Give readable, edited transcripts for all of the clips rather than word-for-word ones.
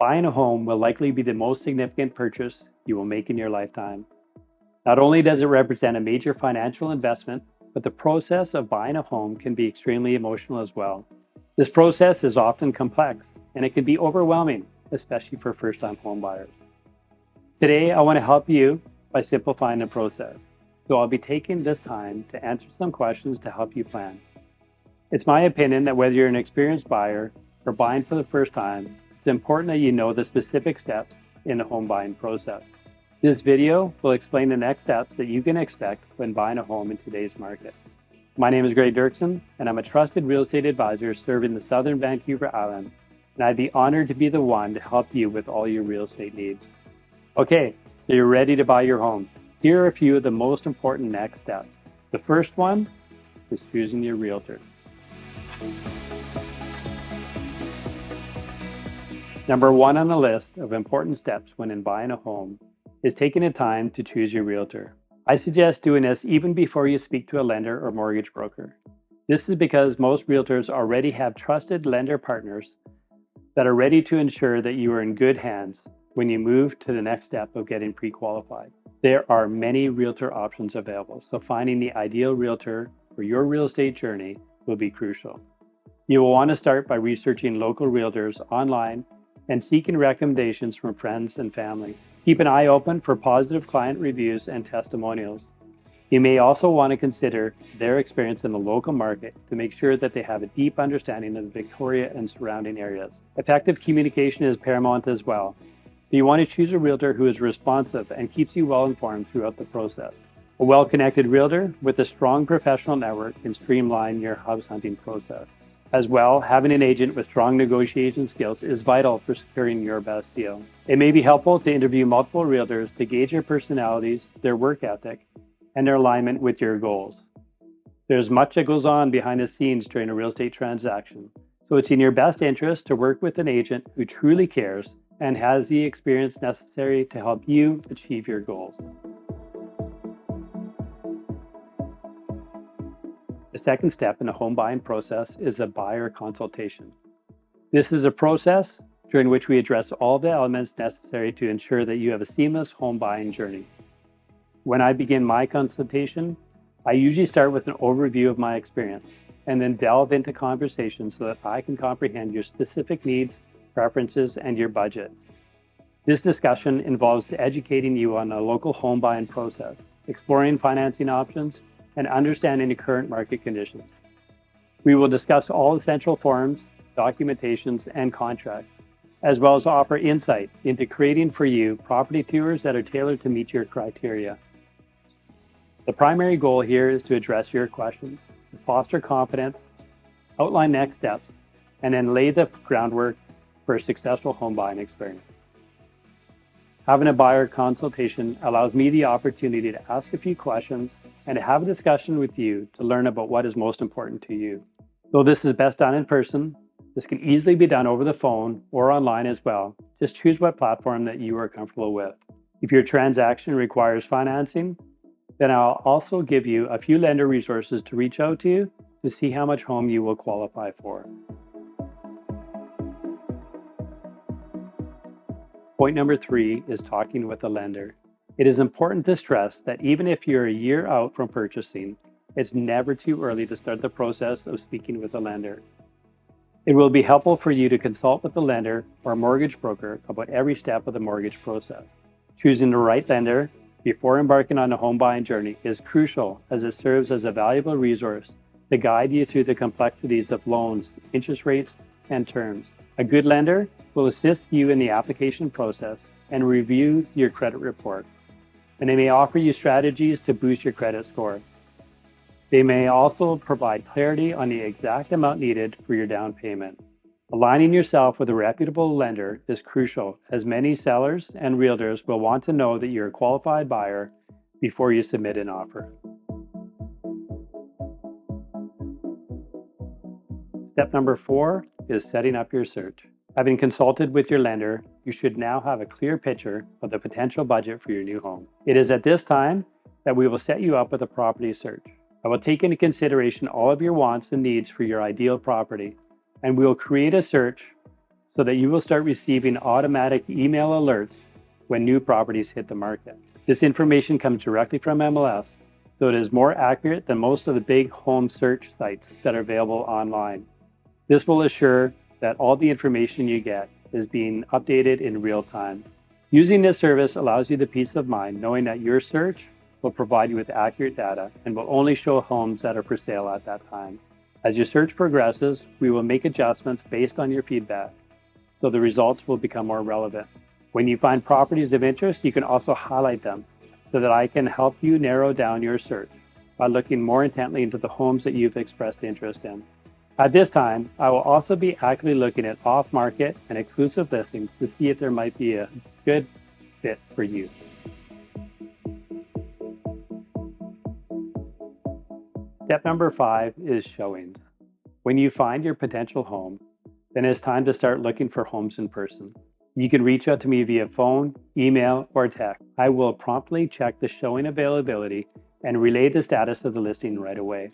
Buying a home will likely be the most significant purchase you will make in your lifetime. Not only does it represent a major financial investment, but the process of buying a home can be extremely emotional as well. This process is often complex and it can be overwhelming, especially for first-time home buyers. Today, I want to help you by simplifying the process. So I'll be taking this time to answer some questions to help you plan. It's my opinion that whether you're an experienced buyer or buying for the first time, it's important that you know the specific steps in the home buying process. This video will explain the next steps that you can expect when buying a home in today's market. My name is Duerksen, and I'm a trusted real estate advisor serving the Southern Vancouver Island, and I'd be honored to be the one to help you with all your real estate needs. Okay, so you're ready to buy your home. Here are a few of the most important next steps. The first one is choosing your realtor. Number one on the list of important steps when in buying a home is taking the time to choose your realtor. I suggest doing this even before you speak to a lender or mortgage broker. This is because most realtors already have trusted lender partners that are ready to ensure that you are in good hands when you move to the next step of getting pre-qualified. There are many realtor options available, so finding the ideal realtor for your real estate journey will be crucial. You will want to start by researching local realtors online and seeking recommendations from friends and family. Keep an eye open for positive client reviews and testimonials. You may also want to consider their experience in the local market to make sure that they have a deep understanding of Victoria and surrounding areas. Effective communication is paramount as well. You want to choose a realtor who is responsive and keeps you well informed throughout the process. A well-connected realtor with a strong professional network can streamline your house hunting process. As well, having an agent with strong negotiation skills is vital for securing your best deal. It may be helpful to interview multiple realtors to gauge their personalities, their work ethic, and their alignment with your goals. There's much that goes on behind the scenes during a real estate transaction, so it's in your best interest to work with an agent who truly cares and has the experience necessary to help you achieve your goals. The second step in the home buying process is a buyer consultation. This is a process during which we address all the elements necessary to ensure that you have a seamless home buying journey. When I begin my consultation, I usually start with an overview of my experience and then delve into conversation so that I can comprehend your specific needs, preferences, and your budget. This discussion involves educating you on the local home buying process, exploring financing options, and understanding the current market conditions. We will discuss all essential forms, documentations, and contracts, as well as offer insight into creating for you property tours that are tailored to meet your criteria. The primary goal here is to address your questions, to foster confidence, outline next steps, and then lay the groundwork for a successful home buying experience. Having a buyer consultation allows me the opportunity to ask a few questions and to have a discussion with you to learn about what is most important to you. Though this is best done in person, this can easily be done over the phone or online as well. Just choose what platform that you are comfortable with. If your transaction requires financing, then I'll also give you a few lender resources to reach out to see how much home you will qualify for. Point number 3 is talking with a lender. It is important to stress that even if you're a year out from purchasing, it's never too early to start the process of speaking with a lender. It will be helpful for you to consult with the lender or mortgage broker about every step of the mortgage process. Choosing the right lender before embarking on a home buying journey is crucial as it serves as a valuable resource to guide you through the complexities of loans, interest rates, and terms. A good lender will assist you in the application process and review your credit report, and they may offer you strategies to boost your credit score. They may also provide clarity on the exact amount needed for your down payment. Aligning yourself with a reputable lender is crucial, as many sellers and realtors will want to know that you're a qualified buyer before you submit an offer. Step number 4 is setting up your search. Having consulted with your lender, you should now have a clear picture of the potential budget for your new home. It is at this time that we will set you up with a property search. I will take into consideration all of your wants and needs for your ideal property, and we will create a search so that you will start receiving automatic email alerts when new properties hit the market. This information comes directly from MLS, so it is more accurate than most of the big home search sites that are available online. This will assure that all the information you get is being updated in real time. Using this service allows you the peace of mind knowing that your search will provide you with accurate data and will only show homes that are for sale at that time. As your search progresses, we will make adjustments based on your feedback, so the results will become more relevant. When you find properties of interest, you can also highlight them so that I can help you narrow down your search by looking more intently into the homes that you've expressed interest in. At this time, I will also be actively looking at off-market and exclusive listings to see if there might be a good fit for you. Step number 5 is showings. When you find your potential home, then it's time to start looking for homes in person. You can reach out to me via phone, email, or text. I will promptly check the showing availability and relay the status of the listing right away.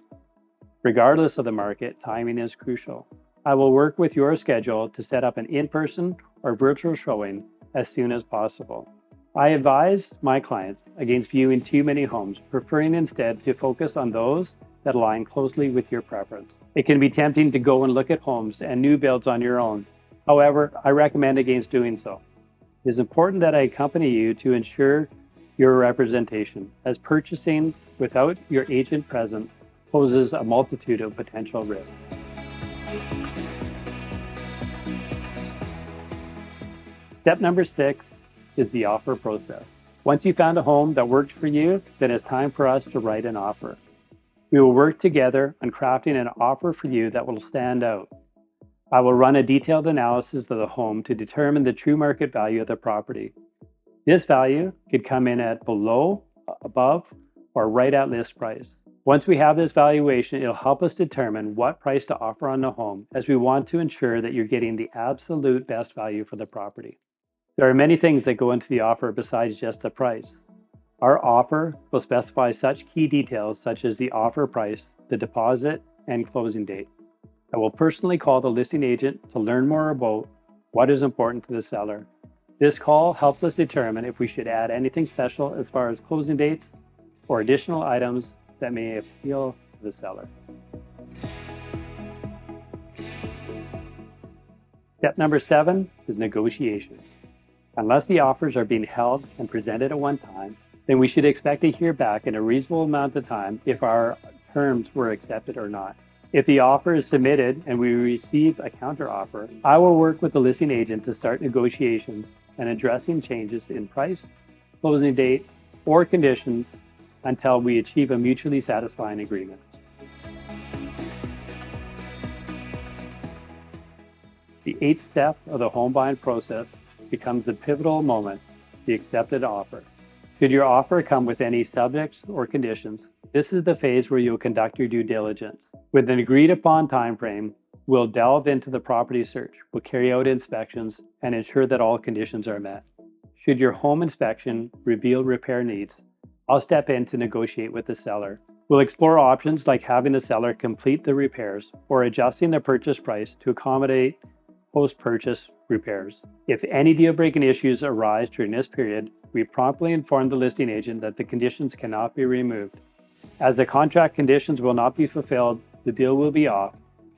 Regardless of the market, timing is crucial. I will work with your schedule to set up an in-person or virtual showing as soon as possible. I advise my clients against viewing too many homes, preferring instead to focus on those that align closely with your preference. It can be tempting to go and look at homes and new builds on your own. However, I recommend against doing so. It is important that I accompany you to ensure your representation, as purchasing without your agent present poses a multitude of potential risks. Step number 6 is the offer process. Once you found a home that worked for you, then it's time for us to write an offer. We will work together on crafting an offer for you that will stand out. I will run a detailed analysis of the home to determine the true market value of the property. This value could come in at below, above, or right at list price. Once we have this valuation, it'll help us determine what price to offer on the home, as we want to ensure that you're getting the absolute best value for the property. There are many things that go into the offer besides just the price. Our offer will specify such key details such as the offer price, the deposit, and closing date. I will personally call the listing agent to learn more about what is important to the seller. This call helps us determine if we should add anything special as far as closing dates or additional items that may appeal to the seller. Step number 7 is negotiations. Unless the offers are being held and presented at one time, then we should expect to hear back in a reasonable amount of time if our terms were accepted or not. If the offer is submitted and we receive a counteroffer, I will work with the listing agent to start negotiations and addressing changes in price, closing date, or conditions until we achieve a mutually satisfying agreement. The 8th step of the home buying process becomes the pivotal moment, the accepted offer. Should your offer come with any subjects or conditions, this is the phase where you'll conduct your due diligence. With an agreed upon time frame, we'll delve into the property search, we'll carry out inspections, and ensure that all conditions are met. Should your home inspection reveal repair needs, I'll step in to negotiate with the seller. We'll explore options like having the seller complete the repairs or adjusting the purchase price to accommodate post-purchase repairs. If any deal-breaking issues arise during this period, we promptly inform the listing agent that the conditions cannot be removed. As the contract conditions will not be fulfilled, the deal will be off,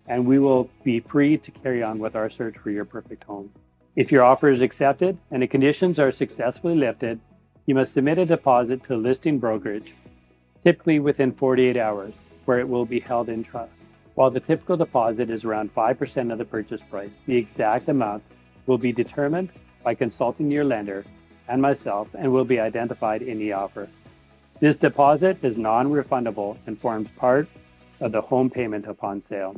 and we will be free to carry on with our search for your perfect home. If your offer is accepted and the conditions are successfully lifted, you must submit a deposit to the listing brokerage, typically within 48 hours, where it will be held in trust. While the typical deposit is around 5% of the purchase price, the exact amount will be determined by consulting your lender and myself and will be identified in the offer. This deposit is non-refundable and forms part of the home payment upon sale.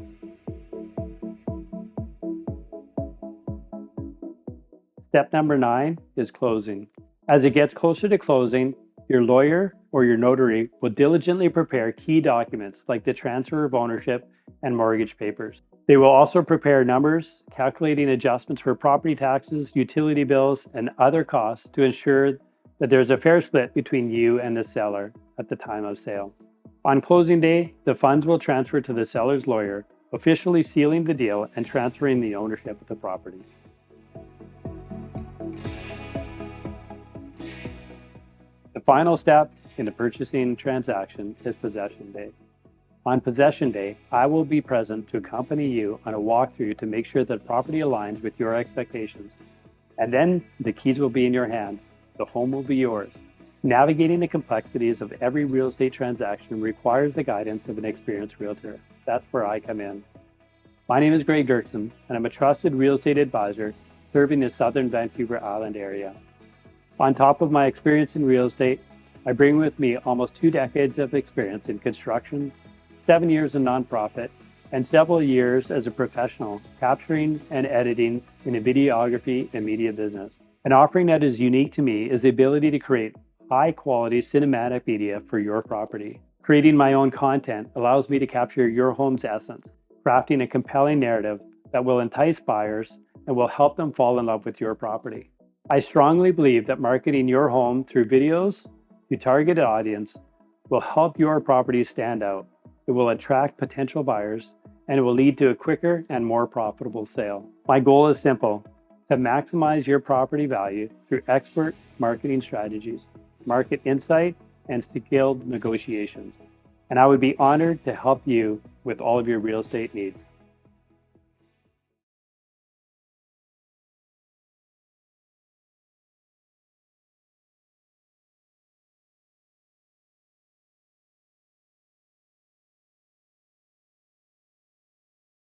Step number 9 is closing. As it gets closer to closing, your lawyer or your notary will diligently prepare key documents like the transfer of ownership and mortgage papers. They will also prepare numbers, calculating adjustments for property taxes, utility bills, and other costs to ensure that there's a fair split between you and the seller at the time of sale. On closing day, the funds will transfer to the seller's lawyer, officially sealing the deal and transferring the ownership of the property. final step in the purchasing transaction is possession day. On possession day, I will be present to accompany you on a walkthrough to make sure that the property aligns with your expectations. And then the keys will be in your hands. The home will be yours. Navigating the complexities of every real estate transaction requires the guidance of an experienced realtor. That's where I come in. My name is Greg Duerksen, and I'm a trusted real estate advisor serving the southern Vancouver Island area. On top of my experience in real estate, I bring with me almost 2 decades of experience in construction, 7 years in nonprofit, and several years as a professional capturing and editing in a videography and media business. An offering that is unique to me is the ability to create high-quality cinematic media for your property. Creating my own content allows me to capture your home's essence, crafting a compelling narrative that will entice buyers and will help them fall in love with your property. I strongly believe that marketing your home through videos to targeted audience will help your property stand out. It will attract potential buyers, and it will lead to a quicker and more profitable sale. My goal is simple: to maximize your property value through expert marketing strategies, market insight, and skilled negotiations. And I would be honored to help you with all of your real estate needs.